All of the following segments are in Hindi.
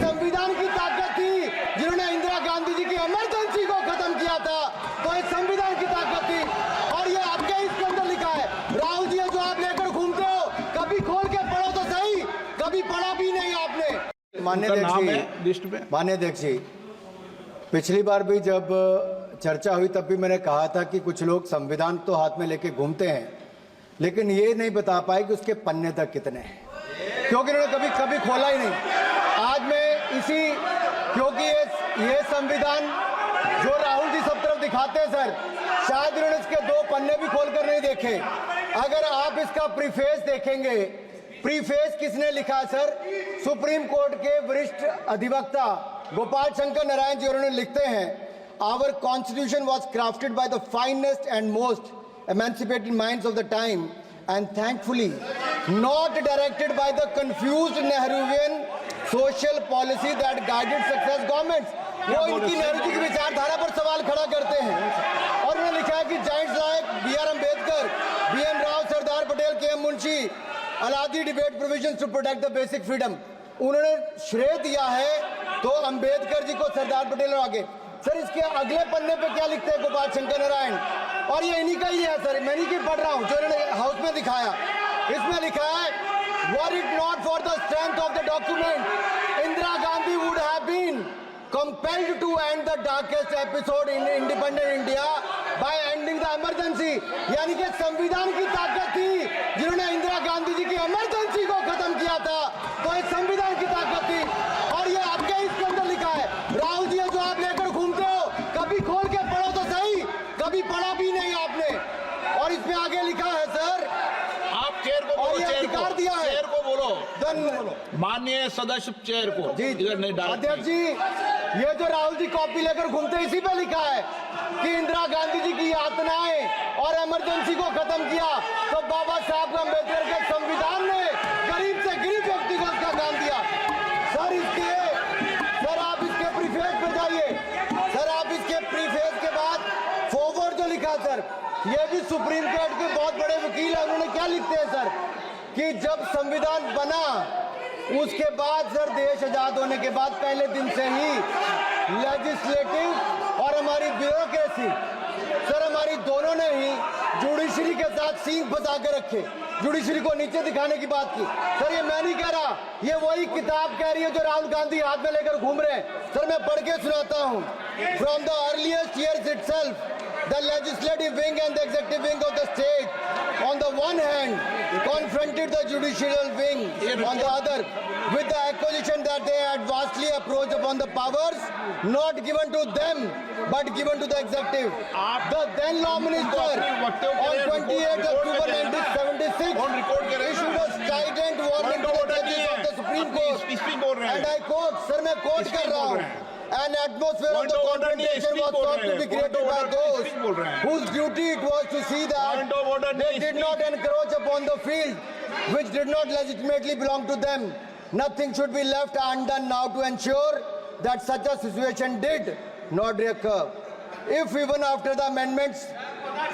संविधान की ताकत थी जिन्होंने इंदिरा गांधी जी की इमरजेंसी को खत्म किया था, तो इस संविधान की ताकत थी। और ये आपके इसके अंदर लिखा है, राहुल जी जो आप लेकर घूमते हो, कभी खोल के पढ़ो तो सही, कभी पढ़ा भी नहीं आपने। माननीय अध्यक्ष जी, पिछली बार भी जब चर्चा हुई तब भी मैंने कहा था कि कुछ लोग संविधान तो हाथ में लेके घूमते हैं, लेकिन ये नहीं बता पाए कि उसके पन्ने तक कितने हैं, क्योंकि उन्होंने कभी खोला ही नहीं। आज मैं क्योंकि ये संविधान जो राहुल जी सब तरफ दिखाते हैं सर, शायद उन्होंने इसके 2 पन्ने भी खोलकर नहीं देखे। अगर आप इसका प्रीफेस देखेंगे, प्रीफेस किसने लिखा है सर? सुप्रीम कोर्ट के वरिष्ठ अधिवक्ता गोपाल शंकर नारायण जी, उन्होंने लिखते हैं, our constitution was crafted by the finest and most emancipated minds of the time and thankfully not directed by the confused Nehruvian social policy that guided success governments। वो इनकी नेहरू जी की विचारधारा पर सवाल खड़ा करते हैं। और उन्होंने लिखा है कि giants like B.R. Ambedkar, B.N. Rao, Sardar Patel, K.M. Munshi Alladi debate provisions to protect the basic freedom. उन्होंने श्रेय दिया है तो अम्बेडकर जी को, सरदार पटेल और आगे। सर इसके अगले पन्ने पे क्या लिखते हैं गोपाल शंकर नारायण, और ये इन्हीं का ही है सर, मैं नहीं की पढ़ रहा हूँ, जो इन्होंने हाउस में दिखाया। इसमें लिखा है, were it not for the strength of the document, Indira Gandhi would have been compelled to end the darkest episode in independent India by ending the emergency. यानी कि संविधान की ताकत थी जिन्होंने इंदिरा गांधी जी की इमरजेंसी को खत्म किया था, तो इस संविधान की ताकत थी। और ये आपके इसके अंदर लिखा है, राहुल जी जो आप लेकर घूमते हो, कभी खोल के पढ़ो तो सही, कभी पढ़ा भी नहीं आपने। और इसमें आगे लिखा है सर, आप चेयर को बोलो, अधिकार दिया है, चेयर को बोलो, माननीय सदस्य चेयर को। जी अध्यक्ष जी, ये जो राहुल जी कॉपी लेकर घूमते, इसी पे लिखा है कि इंदिरा गांधी जी की यातनाएं और इमरजेंसी को खत्म किया, तो बाबा साहब अम्बेडकर के संविधान ने गरीब से गरीब व्यक्ति को उसका काम दिया। सर आप इसके प्रीफेस पे जाइए, सर आप इसके प्रीफेस के बाद फॉरवर्ड जो लिखा सर, ये भी सुप्रीम कोर्ट के बहुत बड़े वकील है, उन्होंने क्या लिखते हैं सर कि जब संविधान बना उसके बाद सर, देश आजाद होने के बाद पहले दिन से ही लेजिस्लेटिव और हमारी ब्यूरोक्रेसी सर, हमारी दोनों ने ही जुडिशरी के साथ सींग फंसा के रखे, जुडिशरी को नीचे दिखाने की बात की। सर ये मैं नहीं कह रहा, ये वही किताब कह रही है जो राहुल गांधी हाथ में लेकर घूम रहे हैं। सर मैं पढ़ के सुनाता हूँ, from the earliest years itself the legislative wing and the executive wing of the state on the one hand confronted the judicial wing on the other with the accusation that they had vastly approached upon the powers not given to them but given to the executive. The then law minister on 28th October 1976 issued a strident warning to the judges of the Supreme Court, and I quote, sir मैं quote कर रहा हूँ, an atmosphere of the confrontation was thought to be created by those whose duty it was to see that they did not encroach upon the field which did not legitimately belong to them. Nothing should be left undone now to ensure that such a situation did not recur. If even after the amendments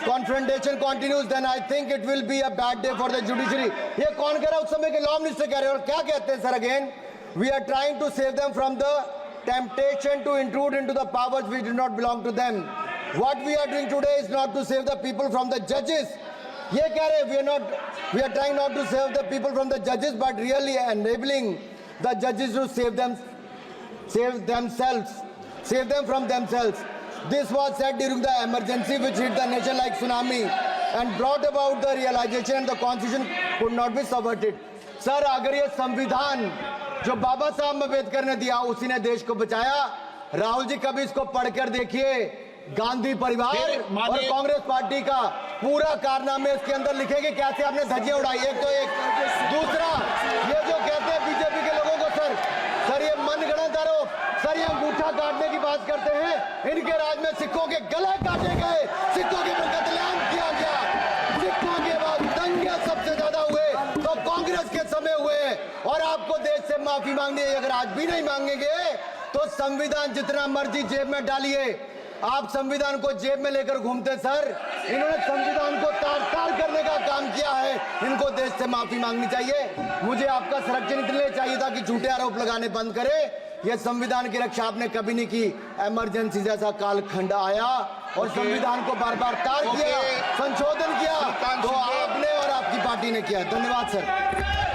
confrontation continues, then I think it will be a bad day for the judiciary. ये कौन कह रहा है? उस समय के लॉ मिनिस्टर कह रहे हैं। और क्या कहते हैं sir again? We are trying to save them from the temptation to intrude into the powers which do not belong to them. What we are doing today is not to save the people from the judges. ये कह रहे हैं, we are trying not to save the people from the judges, but really enabling the judges to save them from themselves. This was said during the emergency which hit the nation like tsunami and brought about the realization and the constitution could not be subverted. Sir अगर ये संविधान जो बाबा साहब अम्बेडकर ने दिया उसी ने देश को बचाया, राहुल जी कभी इसको पढ़कर देखिए, गांधी परिवार और कांग्रेस पार्टी का पूरा कारनामे इसके अंदर लिखेंगे, कैसे आपने धज्जियां उड़ाई। एक तो एक, दूसरा ये जो कहते हैं बीजेपी के लोगों को सर ये मनगढ़ंत आरोप, सर ये अंगूठा काटने की बात करते हैं, इनके राज में सिखों के गले काटे गए, सिखों के पर कत्लेआम किया गया, सिखों के बाद दंगे सबसे ज्यादा हुए तो कांग्रेस के समय हुए, और आपको देश से माफी मांगनी है। अगर आज भी नहीं मांगेंगे तो संविधान जितना मर्जी जेब में डालिए, आप संविधान को जेब में लेकर घूमते सर, इन्होंने संविधान को तार-तार करने का काम किया है, इनको देश से माफी मांगनी चाहिए। मुझे आपका संरक्षण इसलिए चाहिए था कि झूठे आरोप लगाने बंद करे, ये संविधान की रक्षा आपने कभी नहीं की। इमरजेंसी जैसा कालखंड आया और संविधान को बार बार तार किया, संशोधन किया, तो आपने और आपकी पार्टी ने किया। धन्यवाद सर।